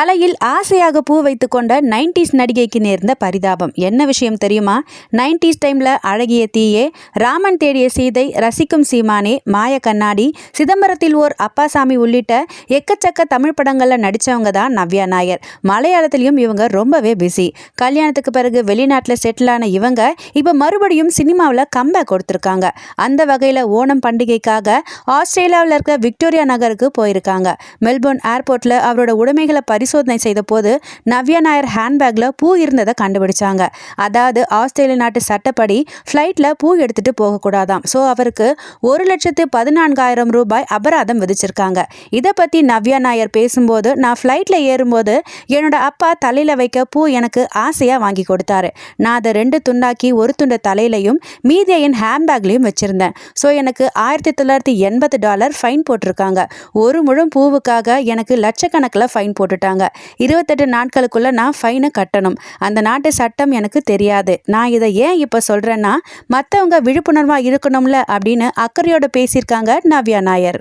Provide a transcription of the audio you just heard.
தலையில் ஆசையாக பூ வைத்து கொண்ட 90s நடிகைக்கு நேர்ந்த பரிதாபம். என்ன விஷயம் தெரியுமா? 90s டைம்ல அழகிய தீயே, ராமன் தேடிய சீதை, ரசிக்கும் சீமானே, மாய கண்ணாடி, சிதம்பரத்தில் ஓர் அப்பாசாமி உள்ளிட்ட எக்கச்சக்க தமிழ் படங்கள்ல நடிச்சவங்க தான் நவ்யா நாயர். மலையாளத்திலையும் இவங்க ரொம்பவே பிஸி. கல்யாணத்துக்கு பிறகு வெளிநாட்டில் செட்டில் ஆன இவங்க இப்போ மறுபடியும் சினிமாவில் கம்பேக் கொடுத்துருக்காங்க. அந்த வகையில் ஓணம் பண்டிகைக்காக ஆஸ்திரேலியாவில் இருக்க விக்டோரியா நகருக்கு போயிருக்காங்க. மெல்போர்ன் ஏர்போர்ட்ல அவரோட உடைமைகளை பரிசோதனை செய்த போது நவ்யா நாயர் ஹேண்ட்பேக்ல பூ இருந்ததை கண்டுபிடிச்சாங்க. அதாவது ஆஸ்திரேலிய நாட்டு சட்டப்படி ஃப்ளைட்ல பூ எடுத்துட்டு போகக்கூடாதாம். ஸோ அவருக்கு 1,14,000 ரூபாய் அபராதம் விதிச்சிருக்காங்க. இதை பத்தி நவ்யா நாயர் பேசும்போது, நான் ஃப்ளைட்ல ஏறும்போது என்னோட அப்பா தலையில வைக்க பூ எனக்கு ஆசையா வாங்கி கொடுத்தாரு. நான் அதை 2 துண்டாக்கி ஒரு துண்டு தலையிலையும் மீதியை என் ஹேண்ட்பேக்லையும் வச்சிருந்தேன். ஸோ எனக்கு $1980 ஃபைன் போட்டிருக்காங்க. ஒரு முழம் பூவுக்காக எனக்கு லட்சக்கணக்கில் ஃபைன் போட்டுட்டாங்க. 28 நாட்களுக்குள்ள நான் ஃபைனை கட்டணும். அந்த நாட்டு சட்டம் எனக்கு தெரியாது. நான் இதை ஏன் இப்போ சொல்றேன்னா, மற்றவங்க விழிப்புணர்வா இருக்கணும்ல அப்படின்னு அக்கறையோட பேசியிருக்காங்க நவ்யா நாயர்.